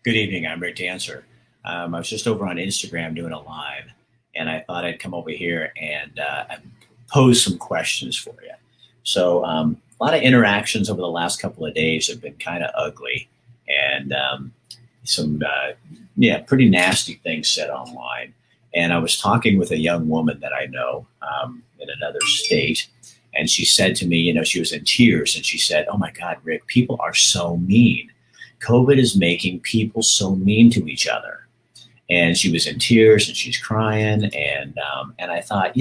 Good evening. I'm Rick Dancer. I was just over on Instagram doing a live, and I thought I'd come over here and pose some questions for you. A lot of interactions over the last couple of days have been kind of ugly, and some yeah, pretty nasty things said online. And I was talking with a young woman that I know in another state, and she said to me, she was in tears, and she said, "Oh my God, Rick, people are so mean. COVID is making people so mean to each other." And she was in tears and she's crying. And I thought,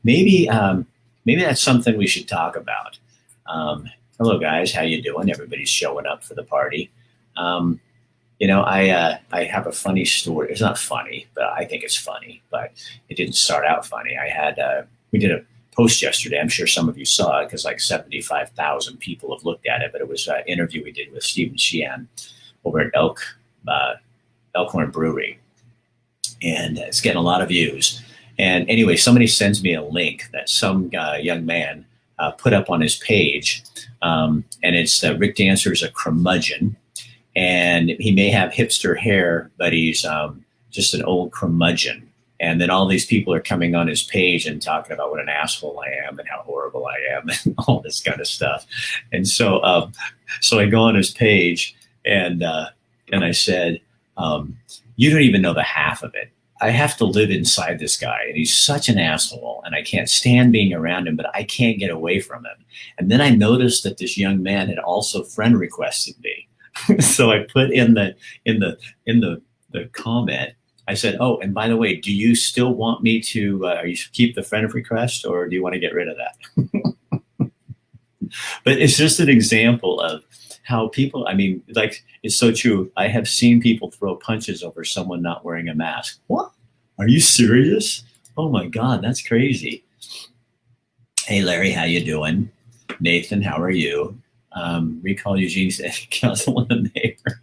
maybe that's something we should talk about. Hello, guys. How you doing? Everybody's showing up for the party. I have a funny story. It's not funny, but I think it's funny. But it didn't start out funny. We did a post yesterday. I'm sure some of you saw it because like 75,000 people have looked at it. But it was an interview we did with Stephen Sheehan over at Elkhorn Brewery, and it's getting a lot of views. And anyway, somebody sends me a link that some young man put up on his page, and it's Rick Dancer's a curmudgeon, and he may have hipster hair, but he's just an old curmudgeon. And then all these people are coming on his page and talking about what an asshole I am and how horrible I am and all this kind of stuff. And so I go on his page and I said, "You don't even know the half of it. I have to live inside this guy, and he's such an asshole, and I can't stand being around him, but I can't get away from him." And then I noticed that this young man had also friend requested me. So I put in the comment, I said, "Oh, and by the way, do you still want me to you keep the friend request, or do you want to get rid of that?" But it's just an example of how people, it's so true. I have seen people throw punches over someone not wearing a mask. What? Are you serious? Oh my God, that's crazy. Hey, Larry, how you doing? Nathan, how are you? Recall Eugene said, counsel in the neighbor.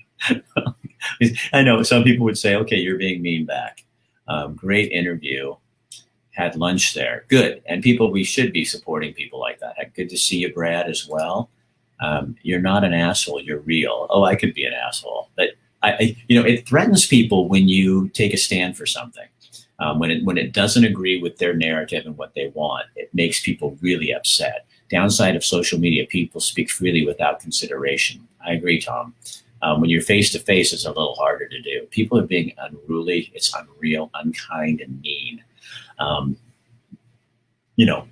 I know some people would say, okay, you're being mean back. Great interview. Had lunch there. Good. And we should be supporting people like that. Good to see you, Brad, as well. You're not an asshole. You're real. Oh, I could be an asshole. But it threatens people when you take a stand for something. When it doesn't agree with their narrative and what they want, it makes people really upset. Downside of social media, people speak freely without consideration. I agree, Tom. When you're face to face, it's a little harder to do. People are being unruly. It's unreal, unkind, and mean.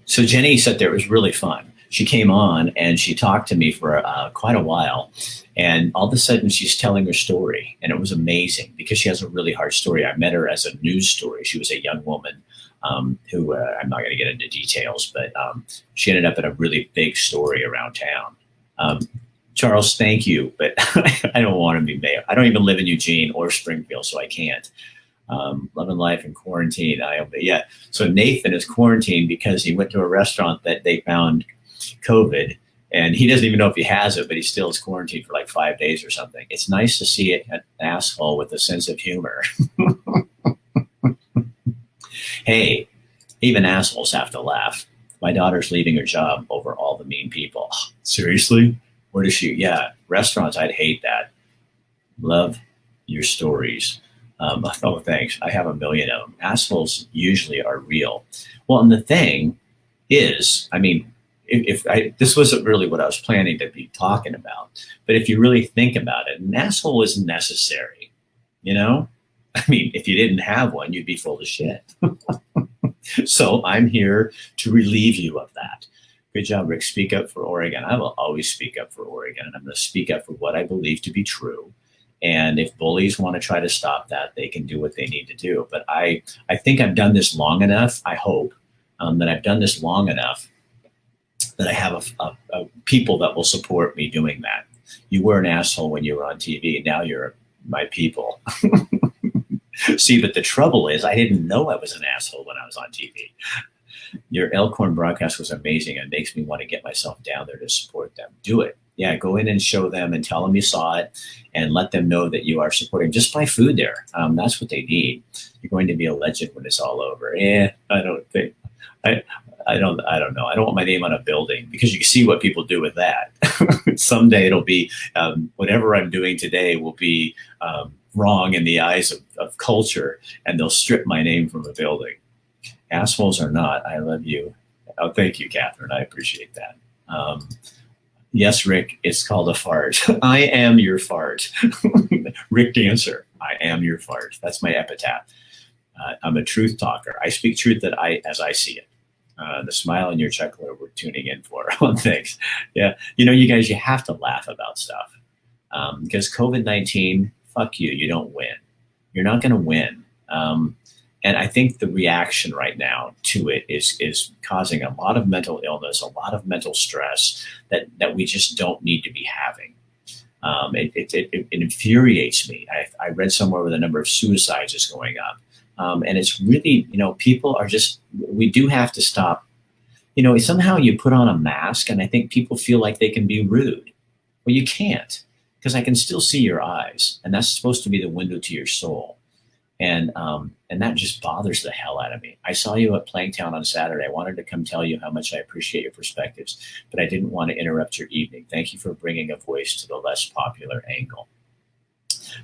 So Jenny sat there. It was really fun. She came on and she talked to me for quite a while. And all of a sudden she's telling her story. And it was amazing because she has a really hard story. I met her as a news story. She was a young woman who I'm not going to get into details, but she ended up in a really big story around town. Charles, thank you. But I don't want to be mayor. I don't even live in Eugene or Springfield, so I can't. Loving life in quarantine. So Nathan is quarantined because he went to a restaurant that they found COVID, and he doesn't even know if he has it, but he still is quarantined for like 5 days or something. It's nice to see an asshole with a sense of humor. Hey, even assholes have to laugh. My daughter's leaving her job over all the mean people. Seriously? Where does she? Yeah, restaurants. I'd hate that. Love your stories. Oh, thanks. I have a million of them. Assholes usually are real. Well, and the thing is, this wasn't really what I was planning to be talking about, but if you really think about it, an asshole is necessary. If you didn't have one, you'd be full of shit. So I'm here to relieve you of that. Good job, Rick. Speak up for Oregon. I will always speak up for Oregon, and I'm going to speak up for what I believe to be true. And if bullies want to try to stop that, they can do what they need to do. But I think I've done this long enough. I hope that I've done this long enough that I have a people that will support me doing that. You were an asshole when you were on TV. Now you're my people. See, but the trouble is I didn't know I was an asshole when I was on TV. Your Elkhorn broadcast was amazing. It makes me want to get myself down there to support them. Do it. Yeah, go in and show them and tell them you saw it and let them know that you are supporting. Just buy food there. That's what they need. You're going to be a legend when it's all over. I don't think. I don't know. I don't want my name on a building because you can see what people do with that. Someday it'll be whatever I'm doing today will be wrong in the eyes of culture, and they'll strip my name from a building. Assholes or not, I love you. Oh, thank you, Catherine. I appreciate that. Yes, Rick, it's called a fart. I am your fart. Rick Dancer, I am your fart. That's my epitaph. I'm a truth talker. I speak truth as I see it. The smile in your chuckler we're tuning in for on things. Yeah, you guys, you have to laugh about stuff because COVID-19, fuck you. You don't win. You're not going to win. And I think the reaction right now to it is causing a lot of mental illness, a lot of mental stress that we just don't need to be having. It infuriates me. I read somewhere where the number of suicides is going up. And it's really, people are just, we do have to stop. Somehow you put on a mask and I think people feel like they can be rude. Well, you can't, because I can still see your eyes, and that's supposed to be the window to your soul. And that just bothers the hell out of me. I saw you at Planktown on Saturday. I wanted to come tell you how much I appreciate your perspectives, but I didn't want to interrupt your evening. Thank you for bringing a voice to the less popular angle.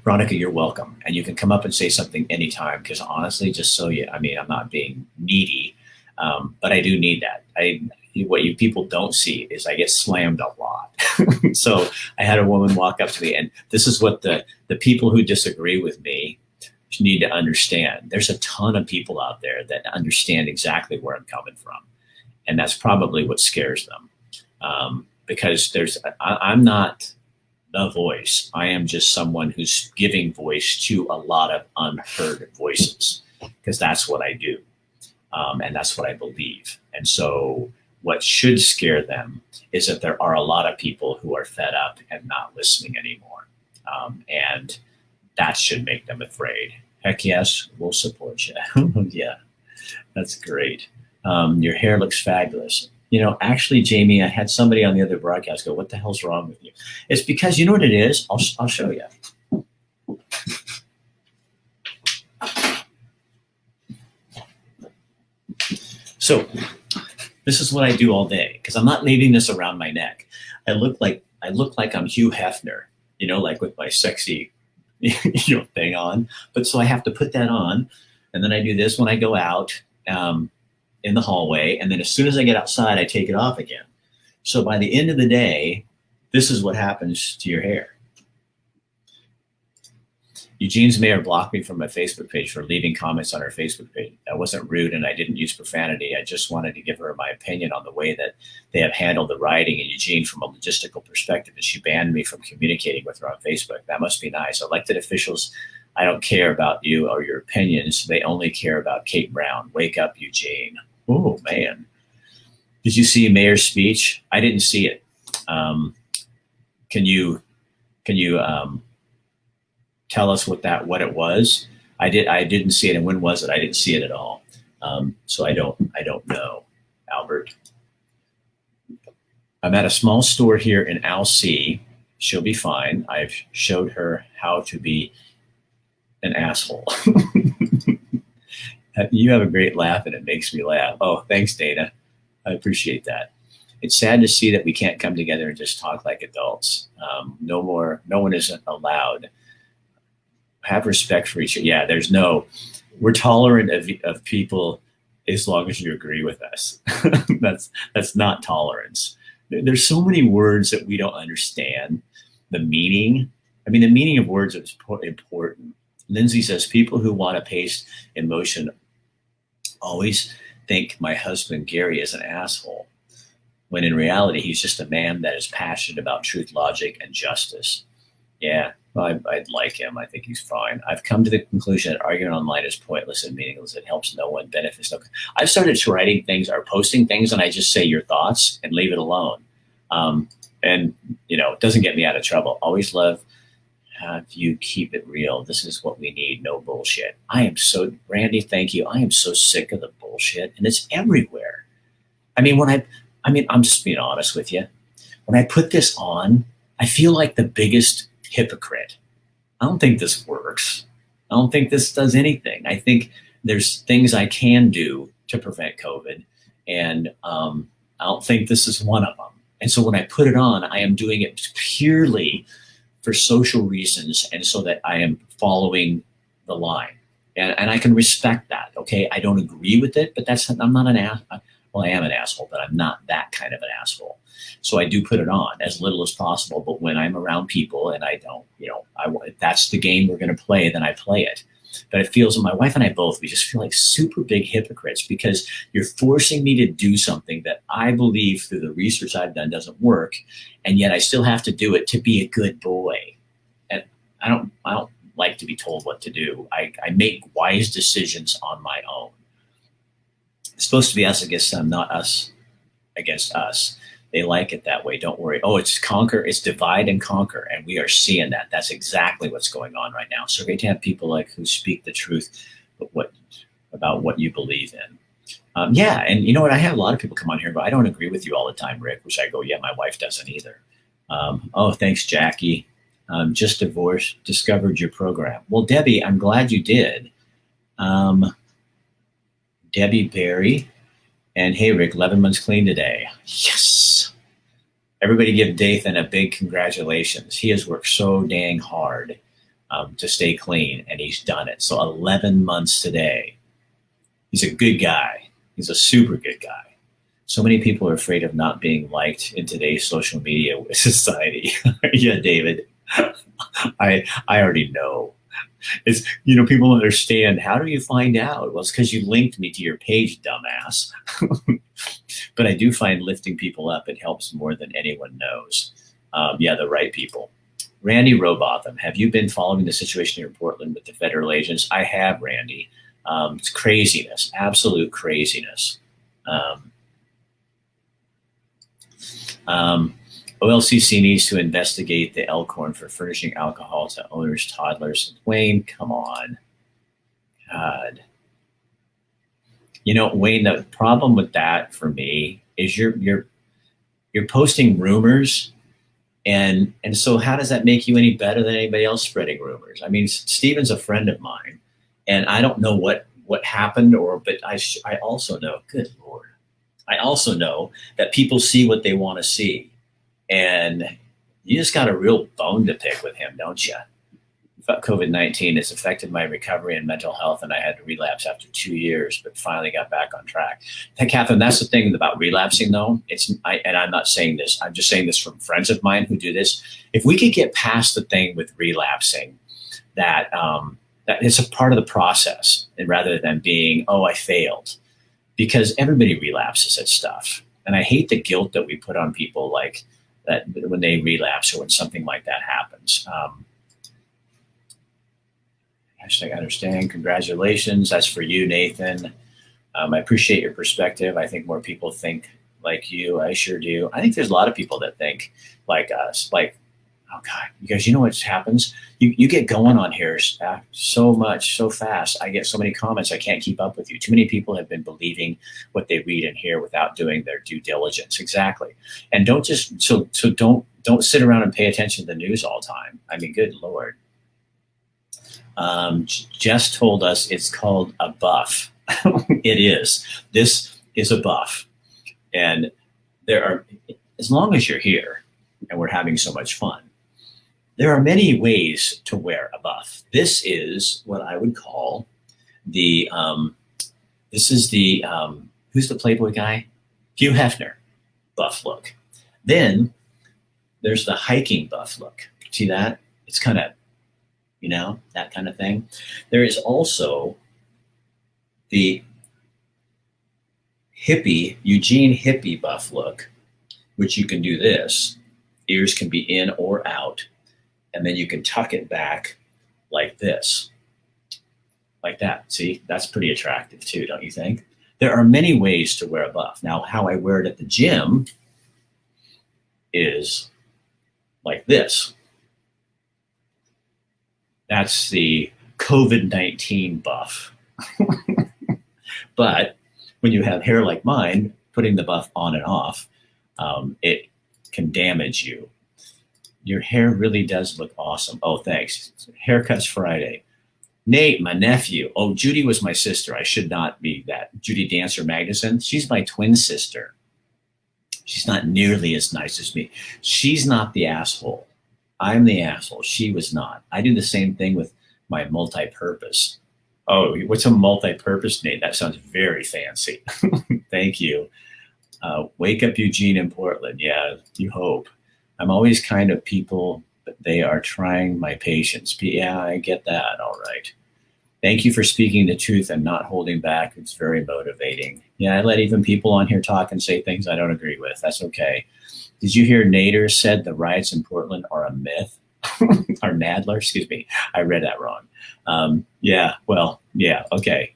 Veronica, you're welcome. And you can come up and say something anytime, because honestly, just so I'm not being needy, but I do need that. What you people don't see is I get slammed a lot. So I had a woman walk up to me, and this is what the people who disagree with me need to understand. There's a ton of people out there that understand exactly where I'm coming from. And that's probably what scares them. Because I'm not the voice. I am just someone who's giving voice to a lot of unheard voices, because that's what I do. And that's what I believe. And so what should scare them is that there are a lot of people who are fed up and not listening anymore. And that should make them afraid. Heck yes, we'll support you. Yeah, that's great. Your hair looks fabulous. Actually, Jamie, I had somebody on the other broadcast go, what the hell's wrong with you? It's because, you know what it is? I'll show you. So this is what I do all day, because I'm not leaving this around my neck. I look like I'm Hugh Hefner, like with my sexy thing on. But so I have to put that on, and then I do this when I go out in the hallway, and then as soon as I get outside, I take it off again. So by the end of the day, this is what happens to your hair. Eugene's mayor blocked me from my Facebook page for leaving comments on her Facebook page. I wasn't rude and I didn't use profanity. I just wanted to give her my opinion on the way that they have handled the rioting in Eugene from a logistical perspective, and she banned me from communicating with her on Facebook. That must be nice. Elected officials, I don't care about you or your opinions. They only care about Kate Brown. Wake up, Eugene. Oh, man. Did you see Mayor's speech? I didn't see it. Can you tell us what it was? I didn't see it. And when was it? I didn't see it at all. So I don't know, Albert. I'm at a small store here in Alsea. She'll be fine. I've showed her how to be an asshole. You have a great laugh and it makes me laugh. Oh, thanks, Dana. I appreciate that. It's sad to see that we can't come together and just talk like adults. No one isn't allowed. Have respect for each other. Yeah, we're tolerant of people as long as you agree with us. That's not tolerance. There's so many words that we don't understand the meaning. I mean, the meaning of words is important. Lindsay says, people who want to paste emotion always think my husband Gary is an asshole, when in reality, he's just a man that is passionate about truth, logic, and justice. Yeah, well, I'd like him. I think he's fine. I've come to the conclusion that arguing online is pointless and meaningless. It helps no one, benefits no. I've started writing things or posting things, and I just say your thoughts and leave it alone. And it doesn't get me out of trouble. Always love have you keep it real. This is what we need. No bullshit. Randy, thank you. I am so sick of the bullshit, and it's everywhere. I mean, I'm just being honest with you. When I put this on, I feel like the biggest hypocrite. I don't think this works. I don't think this does anything. I think there's things I can do to prevent COVID, And I don't think this is one of them. And so when I put it on, I am doing it purely for social reasons and so that I am following the line. And I can respect that. Okay. I don't agree with it, but I'm not an ass. Well, I am an asshole, but I'm not that kind of an asshole. So I do put it on as little as possible. But when I'm around people and I don't, that's the game we're going to play, then I play it. But it feels, my wife and I both, we just feel like super big hypocrites because you're forcing me to do something that I believe through the research I've done doesn't work. And yet I still have to do it to be a good boy. And I don't like to be told what to do. I make wise decisions on my own. It's supposed to be us against them, not us against us. They like it that way. Don't worry. Oh, it's divide and conquer. And we are seeing that. That's exactly what's going on right now. So great to have people like who speak the truth about what you believe in. Yeah. And you know what? I have a lot of people come on here, but I don't agree with you all the time, Rick, which I go, yeah, my wife doesn't either. Oh, thanks, Jackie. Just discovered your program. Well, Debbie, I'm glad you did. Debbie Berry. And hey, Rick, 11 months clean today. Yes. Everybody give Dathan a big congratulations. He has worked so dang hard to stay clean, and he's done it. So 11 months today. He's a good guy. He's a super good guy. So many people are afraid of not being liked in today's social media society. Yeah, David. I already know. It's, people understand. How do you find out? Well, it's because you linked me to your page, dumbass. But I do find lifting people up, it helps more than anyone knows. Yeah, the right people. Randy Robotham, have you been following the situation here in Portland with the federal agents? I have, Randy. It's craziness, absolute craziness. OLCC needs to investigate the Elkhorn for furnishing alcohol to owners, toddlers. Wayne, come on. God. Wayne, the problem with that for me is you're posting rumors, and so how does that make you any better than anybody else spreading rumors? I mean, Stephen's a friend of mine, and I don't know what happened, but I also know, good Lord, I also know that people see what they want to see. And you just got a real bone to pick with him, don't you? COVID-19 has affected my recovery and mental health, and I had to relapse after 2 years, but finally got back on track. Catherine, that's the thing about relapsing, though. And I'm not saying this. I'm just saying this from friends of mine who do this. If we could get past the thing with relapsing, that it's a part of the process, and rather than being, oh, I failed, because everybody relapses at stuff, and I hate the guilt that we put on people like that when they relapse or when something like that happens. Hashtag understand. Congratulations. That's for you, Nathan. I appreciate your perspective. I think more people think like you. I sure do. I think there's a lot of people that think like us. Like, oh God, you guys, you know what happens? You get going on here so much, so fast. I get so many comments. I can't keep up with you. Too many people have been believing what they read and hear without doing their due diligence. Exactly. And don't sit around and pay attention to the news all the time. I mean, good Lord. Jess told us it's called a buff. It is. This is a buff. And as long as you're here and we're having so much fun, there are many ways to wear a buff. This is what I would call who's the Playboy guy? Hugh Hefner buff look. Then there's the hiking buff look. See that? It's kind of, that kind of thing. There is also the Eugene hippie buff look, which you can do this. Ears can be in or out. And then you can tuck it back like this, like that. See, that's pretty attractive too, don't you think? There are many ways to wear a buff. Now, how I wear it at the gym is like this. That's the COVID-19 buff. But when you have hair like mine, putting the buff on and off, it can damage you. Your hair really does look awesome. Oh, thanks. Haircuts Friday. Nate, my nephew. Oh, Judy was my sister. I should not be that. Judy Dancer Magnuson. She's my twin sister. She's not nearly as nice as me. She's not the asshole. I'm the asshole. She was not. I do the same thing with my multi-purpose. Oh, what's a multi-purpose, Nate? That sounds very fancy. Thank you. Wake up Eugene in Portland. Yeah, you hope. I'm always kind of people, but they are trying my patience. Yeah, I get that. All right. Thank you for speaking the truth and not holding back. It's very motivating. Yeah, I let even people on here talk and say things I don't agree with. That's okay. Did you hear Nader said the riots in Portland are a myth? Or Nadler, excuse me. I read that wrong. Yeah, well, yeah, okay.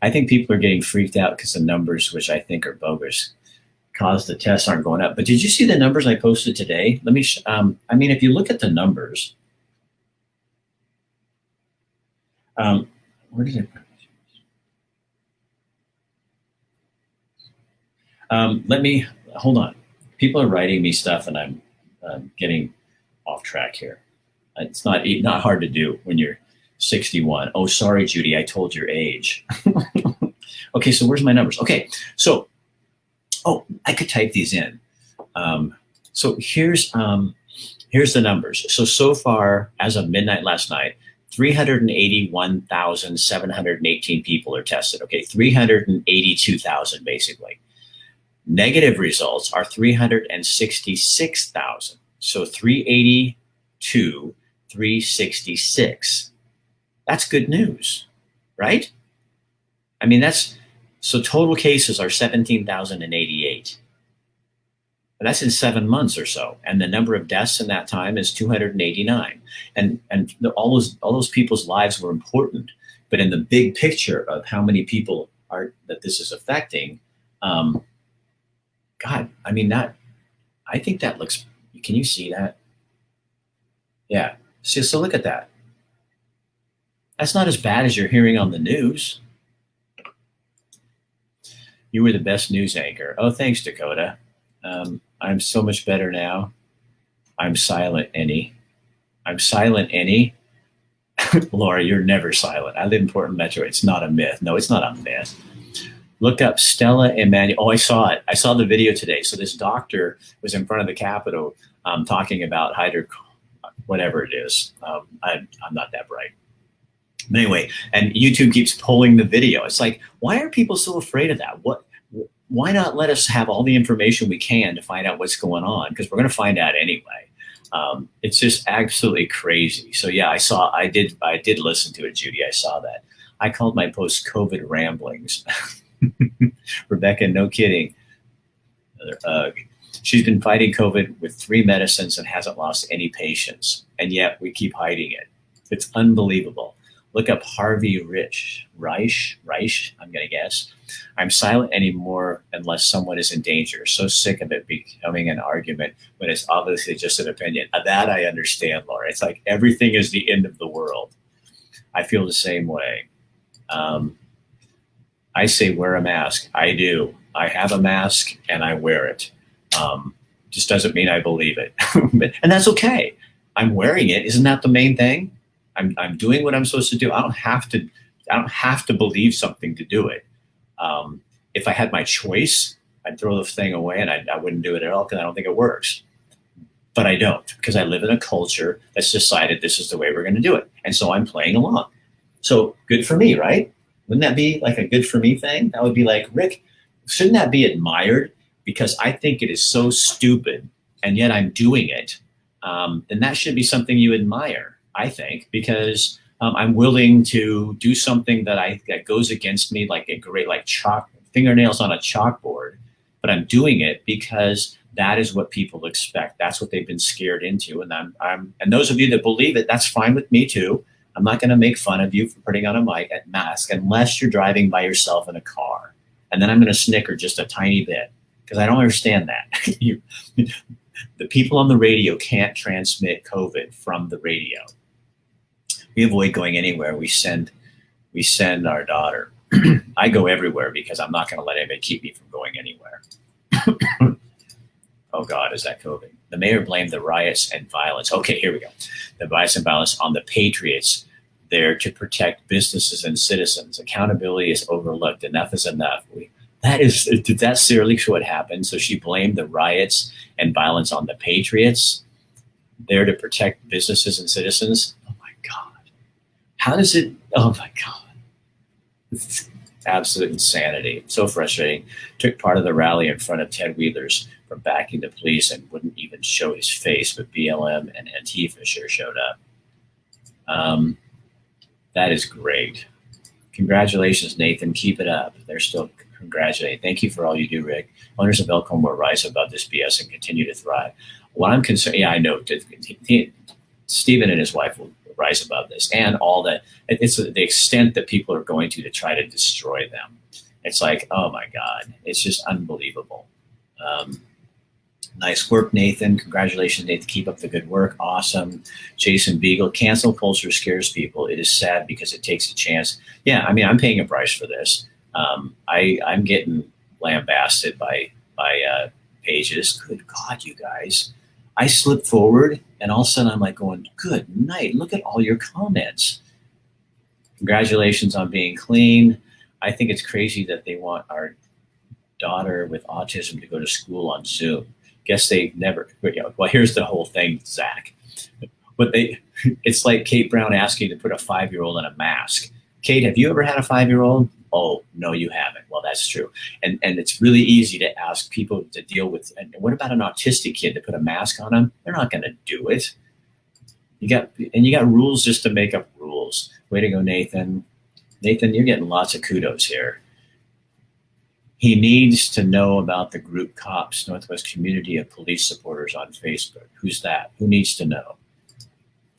I think people are getting freaked out because the numbers, which I think are bogus, cause the tests aren't going up. But did you see the numbers I posted today? Let me, I mean, if you look at the numbers, where did it put it? Let me, hold on. People are writing me stuff and I'm getting off track here. It's not hard to do when you're 61. Oh, sorry, Judy, I told your age. Okay, so where's my numbers? Okay, so, oh, I could type these in. So here's the numbers. So far, as of midnight last night, 381,718 people are tested. Okay, 382,000 basically. Negative results are 366,000. So 382, 366. That's good news, right? I mean, so total cases are 17,088. That's in 7 months or so. And the number of deaths in that time is 289. And all those people's lives were important. But in the big picture of how many people are that this is affecting, God, I mean, I think that looks, can you see that? Yeah. So look at that. That's not as bad as you're hearing on the news. You were the best news anchor. Oh, thanks, Dakota. I'm so much better now. I'm silent, Annie. I'm silent, Annie. Laura, you're never silent. I live in Portland Metro. It's not a myth. No, it's not a myth. Look up Stella Emanuel. Oh, I saw it. I saw the video today. So this doctor was in front of the Capitol talking about whatever it is. I'm not that bright. But anyway, and YouTube keeps pulling the video. It's like, why are people so afraid of that? Why not let us have all the information we can to find out what's going on? Because we're going to find out anyway. It's just absolutely crazy. So yeah, I did listen to it, Judy. I saw that. I called my post COVID ramblings. Rebecca, no kidding. She's been fighting COVID with 3 medicines and hasn't lost any patients. And yet we keep hiding it. It's unbelievable. Look up Harvey Reich, I'm going to guess. I'm silent anymore unless someone is in danger. So sick of it becoming an argument when it's obviously just an opinion. That I understand, Laura. It's like everything is the end of the world. I feel the same way. I say wear a mask. I do. I have a mask and I wear it. Just doesn't mean I believe it. And that's okay. I'm wearing it. Isn't that the main thing? I'm doing what I'm supposed to do. I don't have to believe something to do it. If I had my choice, I'd throw the thing away and I wouldn't do it at all because I don't think it works. But I don't, because I live in a culture that's decided this is the way we're going to do it. And so I'm playing along. So good for me, right? Wouldn't that be like a good for me thing? That would be like, Rick, shouldn't that be admired? Because I think it is so stupid and yet I'm doing it. Then that should be something you admire, I think, because I'm willing to do something that goes against me, like fingernails on a chalkboard, but I'm doing it because that is what people expect. That's what they've been scared into. And and those of you that believe it, that's fine with me too. I'm not going to make fun of you for putting on a mask unless you're driving by yourself in a car. And then I'm going to snicker just a tiny bit because I don't understand that. The people on the radio can't transmit COVID from the radio. We avoid going anywhere. We send our daughter. I go everywhere because I'm not going to let anybody keep me from going anywhere. Oh God, is that COVID? The mayor blamed the riots and violence. Okay, here we go. The riots and violence on the Patriots there to protect businesses and citizens. Accountability is overlooked. Enough is enough. Did that seriously what happened? So she blamed the riots and violence on the patriots, there to protect businesses and citizens. Oh my God. How does it? Oh my God. It's absolute insanity. So frustrating. Took part of the rally in front of Ted Wheeler's from backing the police and wouldn't even show his face, but BLM and Antifa sure showed up. That is great. Congratulations, Nathan. Keep it up. They're still congratulating. Thank you for all you do, Rick. Owners of Elkhorn will rise above this BS and continue to thrive. What I'm concerned, yeah, I know Stephen and his wife will rise above this, and all that. It's the extent that people are going to try to destroy them. It's like, oh my God, it's just unbelievable. Nice work, Nathan. Congratulations, Nathan. Keep up the good work. Awesome. Jason Beagle, cancel culture scares people. It is sad because it takes a chance. Yeah, I mean, I'm paying a price for this. I'm getting lambasted by pages. Good God, you guys. I slip forward and all of a sudden I'm like going, good night. Look at all your comments. Congratulations on being clean. I think it's crazy that they want our daughter with autism to go to school on Zoom. Guess they never, well, here's the whole thing, Zach. But it's like Kate Brown asking to put a 5-year-old in a mask. Kate, have you ever had a 5-year-old? Oh, no, you haven't. Well, that's true. And it's really easy to ask people to deal with. And what about an autistic kid to put a mask on them? They're not going to do it. You got rules just to make up rules. Way to go, Nathan. Nathan, you're getting lots of kudos here. He needs to know about the group COPS, Northwest Community of Police Supporters on Facebook. Who's that? Who needs to know?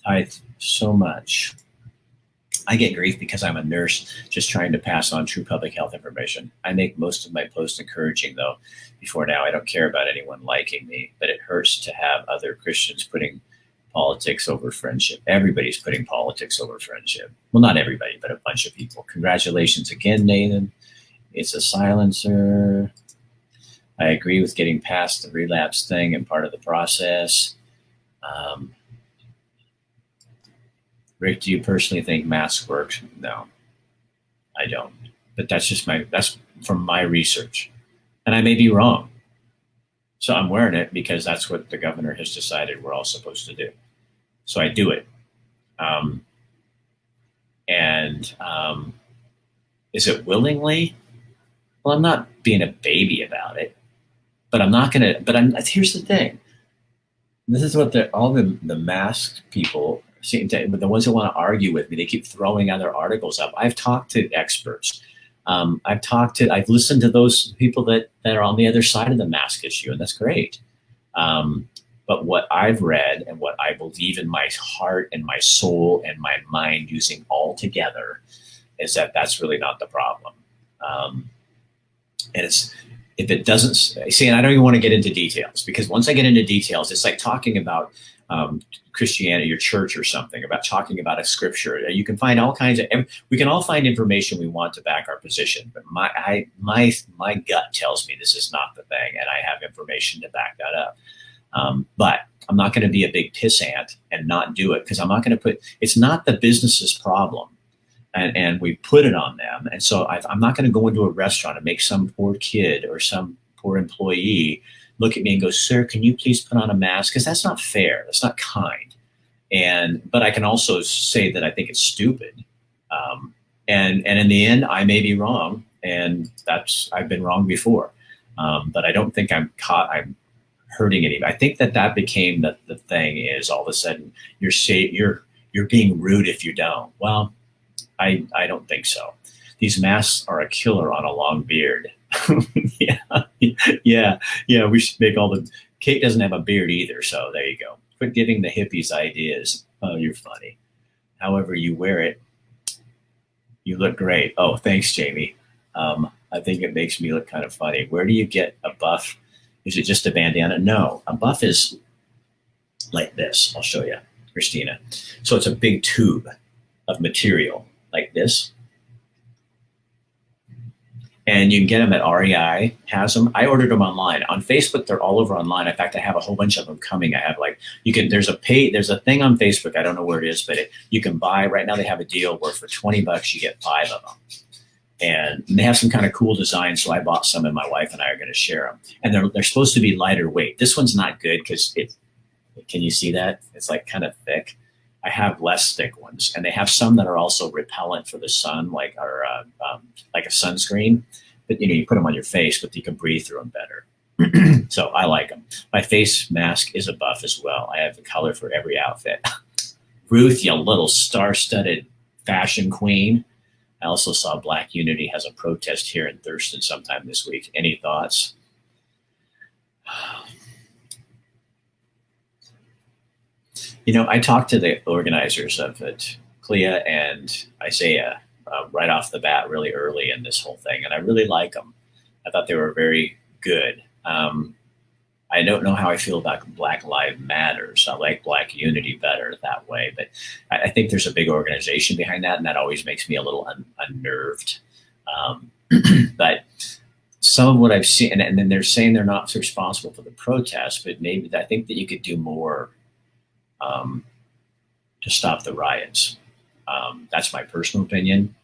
Tithe so much. I get grief because I'm a nurse just trying to pass on true public health information. I make most of my posts encouraging, though. Before now, I don't care about anyone liking me, but it hurts to have other Christians putting politics over friendship. Everybody's putting politics over friendship. Well, not everybody, but a bunch of people. Congratulations again, Nathan. It's a silencer. I agree with getting past the relapse thing and part of the process. Rick, do you personally think masks work? No, I don't. But that's from my research. And I may be wrong. So I'm wearing it because that's what the governor has decided we're all supposed to do. So I do it. Is it willingly? Well, I'm not being a baby about it, but I'm not going to, here's the thing. This is what all the masked people seem to, the ones that want to argue with me, they keep throwing other articles up. I've talked to experts. I've listened to those people that are on the other side of the mask issue, and that's great. But what I've read and what I believe in my heart and my soul and my mind using all together is that that's really not the problem. And if it doesn't see, and I don't even want to get into details, because once I get into details, it's like talking about Christianity, your church or something, about talking about a scripture. You can find all kinds of, we can all find information we want to back our position, but my gut tells me this is not the thing, and I have information to back that up. But I'm not going to be a big pissant and not do it, because I'm not going to it's not the business's problem. And we put it on them. And so I'm not going to go into a restaurant and make some poor kid or some poor employee look at me and go, sir, can you please put on a mask? Because that's not fair. That's not kind. But I can also say that I think it's stupid. And in the end, I may be wrong. And I've been wrong before. But I don't think I'm hurting anybody. I think that became the thing is all of a sudden you're being rude if you don't. Well, I don't think so. These masks are a killer on a long beard. Yeah. We should make Kate doesn't have a beard either. So there you go. Quit giving the hippies ideas. Oh, you're funny. However you wear it, you look great. Oh, thanks, Jamie. I think it makes me look kind of funny. Where do you get a buff? Is it just a bandana? No, a buff is like this. I'll show you, Christina. So it's a big tube of material like this. and you can get them at REI has them. I ordered them online. On Facebook, they're all over online. In fact, I have a whole bunch of them coming. I have like, there's a thing on Facebook. I don't know where it is, but you can buy right now. They have a deal where for $20 you get 5 of them. And they have some kind of cool design. So I bought some and my wife and I are going to share them. And they're supposed to be lighter weight. This one's not good because can you see that? It's like kind of thick. I have less thick ones, and they have some that are also repellent for the sun, like like a sunscreen. But you put them on your face, but you can breathe through them better. So I like them. My face mask is a buff as well. I have a color for every outfit. Ruth, you little star-studded fashion queen. I also saw Black Unity has a protest here in Thurston sometime this week. Any thoughts? I talked to the organizers of it, Clea and Isaiah, right off the bat, really early in this whole thing, and I really like them. I thought they were very good. I don't know how I feel about Black Lives Matters. I like Black Unity better that way, but I think there's a big organization behind that, and that always makes me a little unnerved. But some of what I've seen, and then they're saying they're not responsible for the protests, but maybe I think that you could do more to stop the riots. That's my personal opinion.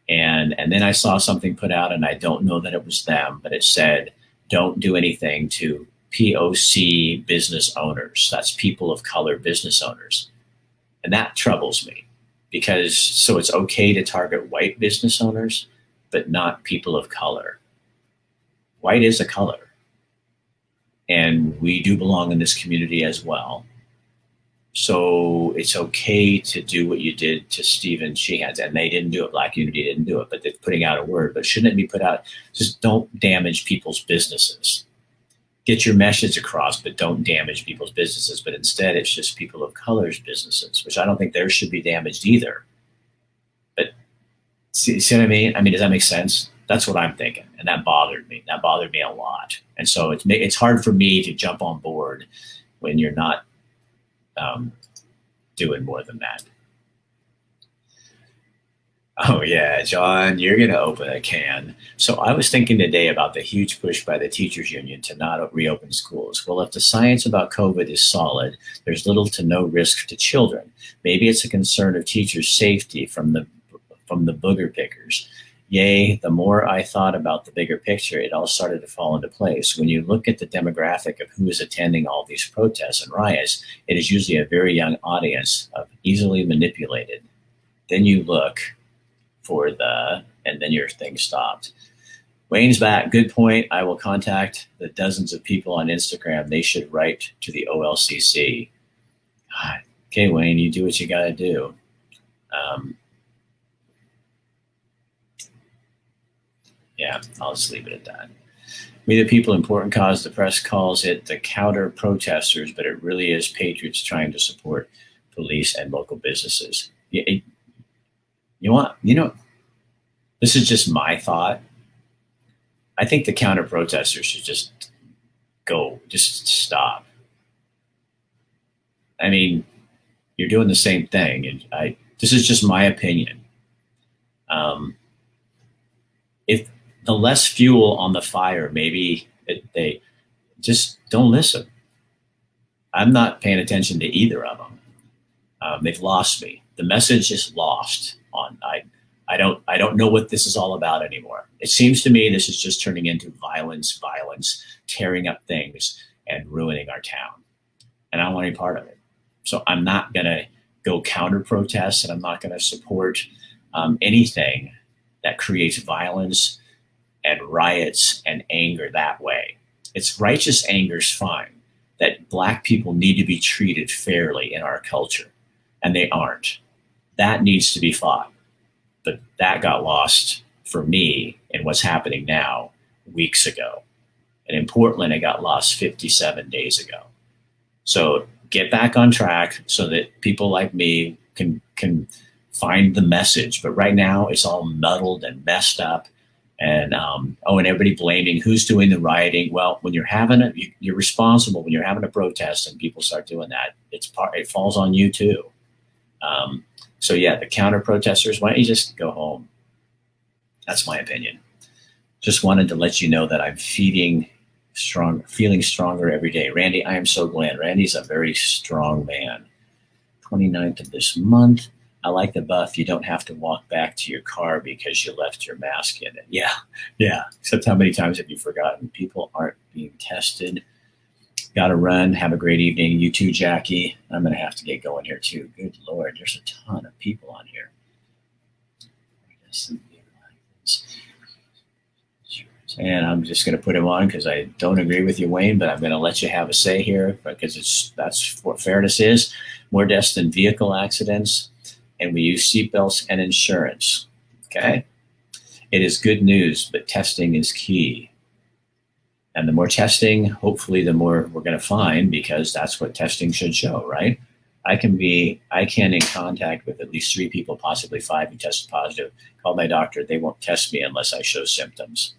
And then I saw something put out, and I don't know that it was them, but it said, don't do anything to POC business owners. That's people of color business owners. And that troubles me because so it's okay to target white business owners, but not people of color. White is a color. And we do belong in this community as well. So it's okay to do what you did to Stephen Sheehan, and they didn't do it. Black Unity didn't do it, but they're putting out a word. But shouldn't it be put out? Just don't damage people's businesses. Get your message across, but don't damage people's businesses. But instead, it's just people of color's businesses, which I don't think theirs should be damaged either. But see what I mean? I mean, does that make sense? That's what I'm thinking, and that bothered me. That bothered me a lot. And so it's hard for me to jump on board when you're not doing more than that. Oh yeah, John, you're going to open a can. So I was thinking today about the huge push by the teachers union to not reopen schools. Well, if the science about COVID is solid, there's little to no risk to children. Maybe it's a concern of teachers' safety from the booger pickers. Yay, the more I thought about the bigger picture, it all started to fall into place. When you look at the demographic of who is attending all these protests and riots, it is usually a very young audience of easily manipulated. Then you look for and then your thing stopped. Wayne's back. Good point. I will contact the dozens of people on Instagram. They should write to the OLCC. Okay, Wayne, you do what you got to do. Yeah, I'll just leave it at that. We the people, important cause. The press calls it the counter protesters, but it really is patriots trying to support police and local businesses. This is just my thought. I think the counter protesters should just stop. I mean, you're doing the same thing, and this is just my opinion. If the less fuel on the fire, maybe they just don't listen. I'm not paying attention to either of them. They've lost me. The message is lost. I don't know what this is all about anymore. It seems to me this is just turning into violence, tearing up things, and ruining our town. And I don't want any part of it. So I'm not going to go counter protest, and I'm not going to support anything that creates violence and riots and anger that way. It's righteous anger is fine. That Black people need to be treated fairly in our culture, and they aren't. That needs to be fought. But that got lost for me in what's happening now weeks ago. And in Portland, it got lost 57 days ago. So get back on track so that people like me can find the message. But right now it's all muddled and messed up. And and everybody blaming who's doing the rioting. Well, when you're responsible when you're having a protest and people start doing that. It falls on you too. So yeah, the counter protesters, why don't you just go home? That's my opinion. Just wanted to let you know that I'm feeling stronger every day. Randy, I am so glad. Randy's a very strong man. 29th of this month. I like the buff. You don't have to walk back to your car because you left your mask in it. Yeah, yeah. Except how many times have you forgotten? People aren't being tested. Got to run. Have a great evening. You too, Jackie. I'm going to have to get going here too. Good Lord, there's a ton of people on here. And I'm just going to put him on because I don't agree with you, Wayne, but I'm going to let you have a say here because that's what fairness is. More deaths than vehicle accidents, and we use seatbelts and insurance. Okay? It is good news, but testing is key. And the more testing, hopefully, the more we're going to find, because that's what testing should show, right? I can in contact with at least 3 people, possibly 5 who tested positive. Call my doctor. They won't test me unless I show symptoms.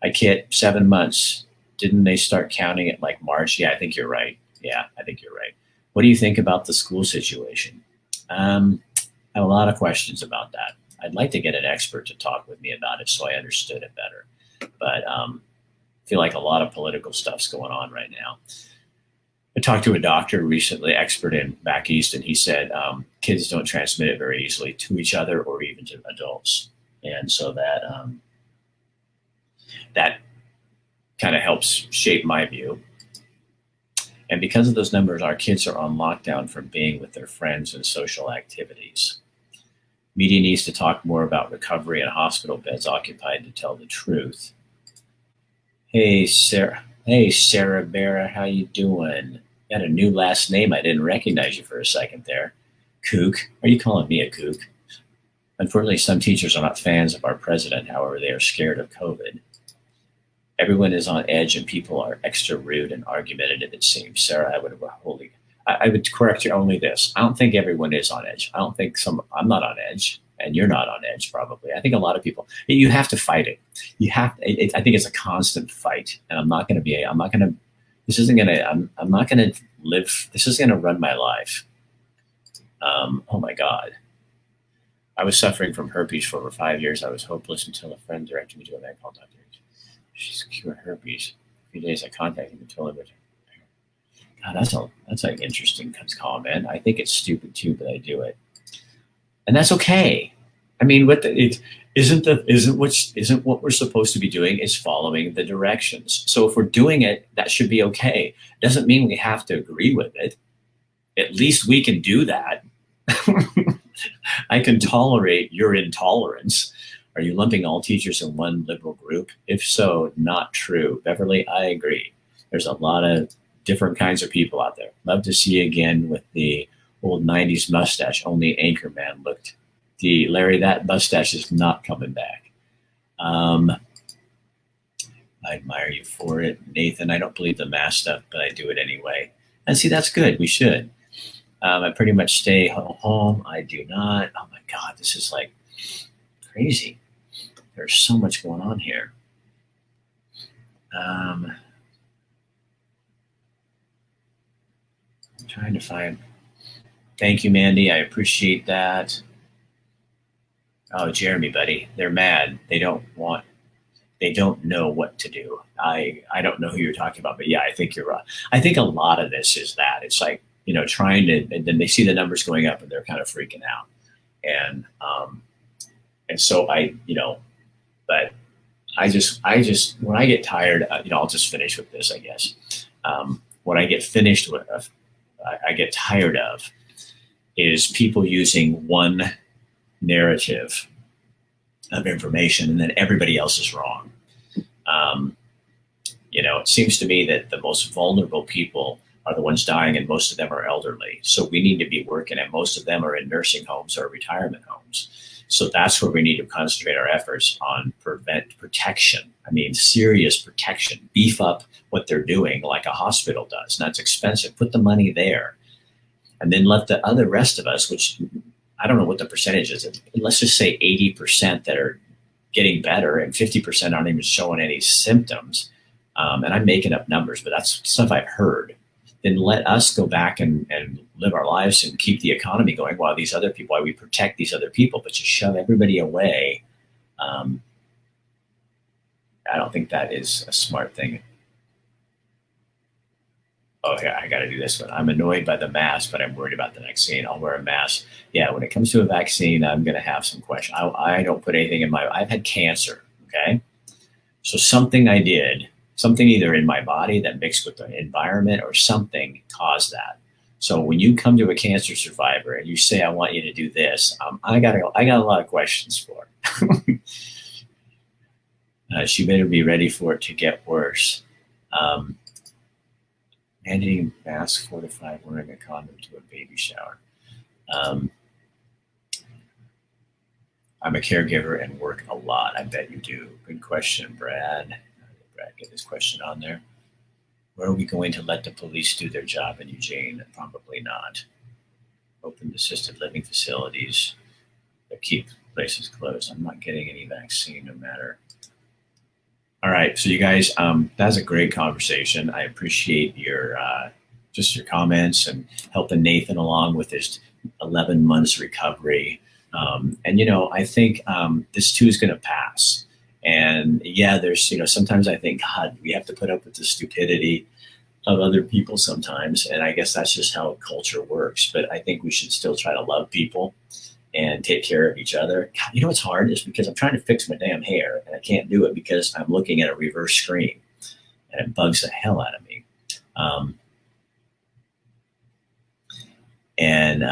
I kid, 7 months. Didn't they start counting it like March? Yeah, I think you're right. Yeah, I think you're right. What do you think about the school situation? I have a lot of questions about that. I'd like to get an expert to talk with me about it so I understood it better. But I feel like a lot of political stuff's going on right now. I talked to a doctor recently, expert in back east, and he said kids don't transmit it very easily to each other or even to adults. And so that kind of helps shape my view. And because of those numbers, our kids are on lockdown from being with their friends and social activities. Media needs to talk more about recovery and hospital beds occupied to tell the truth. Hey, Sarah. Hey, Sarah Barra, how you doing? You had a new last name. I didn't recognize you for a second there. Kook. Are you calling me a kook? Unfortunately, some teachers are not fans of our president. However, they are scared of COVID. Everyone is on edge and people are extra rude and argumentative, it seems. Sarah, I would correct you only this. I don't think everyone is on edge. I'm not on edge, and you're not on edge probably. I think a lot of people, you have to fight it. I think it's a constant fight, and I'm not going to live, this isn't going to run my life. Oh my God. I was suffering from herpes for over 5 years. I was hopeless until a friend directed me to a man called Dr. She's cured herpes. A few days I contacted him and told him. God, that's an interesting comment. I think it's stupid too, but I do it, and that's okay. I mean, isn't what we're supposed to be doing is following the directions. So if we're doing it, that should be okay. Doesn't mean we have to agree with it. At least we can do that. I can tolerate your intolerance. Are you lumping all teachers in one liberal group? If so, not true. Beverly, I agree. There's a lot of different kinds of people out there. Love to see you again with the old 90s mustache. Only Anchorman looked. Larry, that mustache is not coming back. I admire you for it. Nathan, I don't believe the mask stuff, but I do it anyway. And see, that's good. We should. I pretty much stay home. I do not. Oh my God, this is like crazy. There's so much going on here. I'm trying to find. Thank you, Mandy. I appreciate that. Oh, Jeremy, buddy, they're mad. They don't know what to do. I don't know who you're talking about, but yeah, I think you're right. I think a lot of this is that it's like, trying to, and then they see the numbers going up and they're kind of freaking out. And so but I just, when I get tired, I'll just finish with this, I guess. What I get finished with, I get tired of is people using one narrative of information and then everybody else is wrong. It seems to me that the most vulnerable people are the ones dying, and most of them are elderly. So we need to be working, and most of them are in nursing homes or retirement homes. So that's where we need to concentrate our efforts on protection. I mean, serious protection. Beef up what they're doing like a hospital does. And that's expensive. Put the money there. And then let the other rest of us, which I don't know what the percentage is. Let's just say 80% that are getting better and 50% aren't even showing any symptoms. And I'm making up numbers, but that's stuff I've heard. Then let us go back and live our lives and keep the economy going while we protect these other people, but you shove everybody away. I don't think that is a smart thing. Oh, yeah, I got to do this one. I'm annoyed by the mask, but I'm worried about the vaccine. I'll wear a mask. Yeah, when it comes to a vaccine, I'm going to have some question. I don't put anything in my. I've had cancer. Okay, so something I did, something either in my body that mixed with the environment or something caused that. So when you come to a cancer survivor and you say, "I want you to do this," I got a lot of questions for. She better be ready for it to get worse. Um, Mandating mask 4 to 5, wearing a condom to a baby shower. Um, I'm a caregiver and work a lot. I bet you do. Good question, Brad. Brad, get this question on there. Where are we going to let the police do their job in Eugene? Probably not. Open assisted living facilities that keep places closed. I'm not getting any vaccine no matter. All right, so you guys, that's a great conversation. I appreciate your just your comments and helping Nathan along with his 11 months recovery. And I think this too is going to pass. And yeah, there's sometimes I think God, we have to put up with the stupidity of other people sometimes, and I guess that's just how culture works. But I think we should still try to love people and take care of each other. God, what's hard is because I'm trying to fix my damn hair and I can't do it because I'm looking at a reverse screen and it bugs the hell out of me. Um, and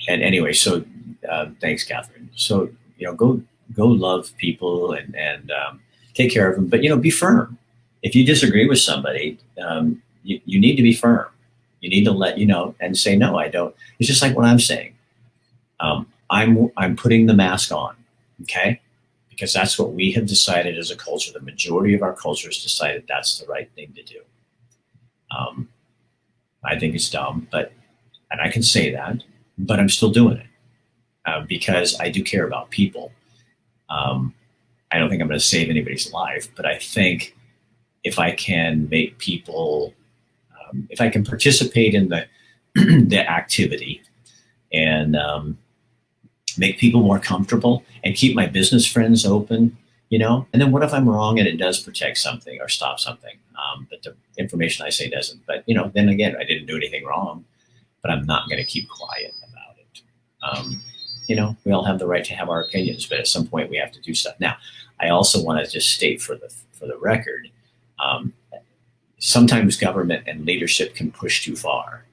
anyway, so thanks, Catherine. So go love people and take care of them, but be firm. If you disagree with somebody, you need to be firm. You need to let and say no. I don't. It's just like what I'm saying. I'm putting the mask on, okay? Because that's what we have decided as a culture. The majority of our culture has decided that's the right thing to do. I think it's dumb, and I can say that, but I'm still doing it because I do care about people. I don't think I'm going to save anybody's life, but I think if I can make people, if I can participate in the the activity and make people more comfortable and keep my business friends open, and then what if I'm wrong and it does protect something or stop something, but the information I say doesn't, but then again, I didn't do anything wrong, but I'm not going to keep quiet about it. We all have the right to have our opinions, but at some point we have to do stuff. Now, I also want to just state for the record, sometimes government and leadership can push too far.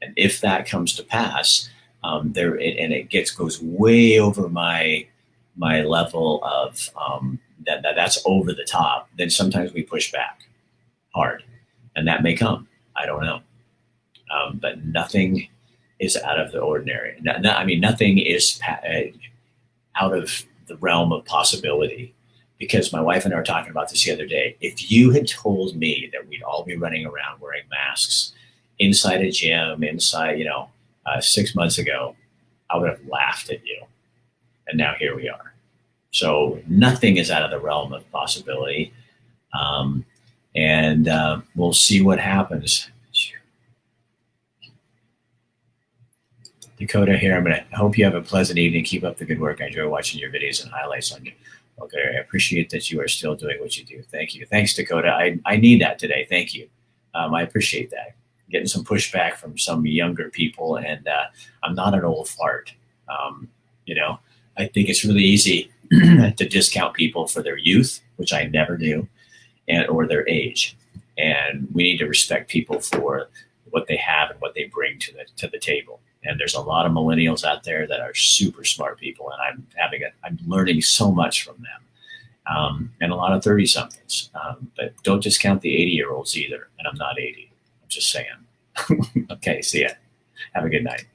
And if that comes to pass, it goes way over my level of that's over the top, then sometimes we push back hard, and that may come. I don't know, but nothing is out of the ordinary. Nothing is out of the realm of possibility. Because my wife and I were talking about this the other day. If you had told me that we'd all be running around wearing masks inside a gym, 6 months ago, I would have laughed at you. And now here we are. So nothing is out of the realm of possibility. And we'll see what happens. Dakota here. I hope you have a pleasant evening. Keep up the good work. I enjoy watching your videos and highlights on you. Okay, I appreciate that you are still doing what you do. Thank you. Thanks, Dakota. I need that today. Thank you. I appreciate that. Getting some pushback from some younger people, and I'm not an old fart. I think it's really easy to discount people for their youth, which I never do, or their age. And we need to respect people for what they have and what they bring to the table. And there's a lot of millennials out there that are super smart people, and I'm learning so much from them, and a lot of 30-somethings. But don't discount the 80-year-olds either. And I'm not 80. I'm just saying. Okay, see ya. Have a good night.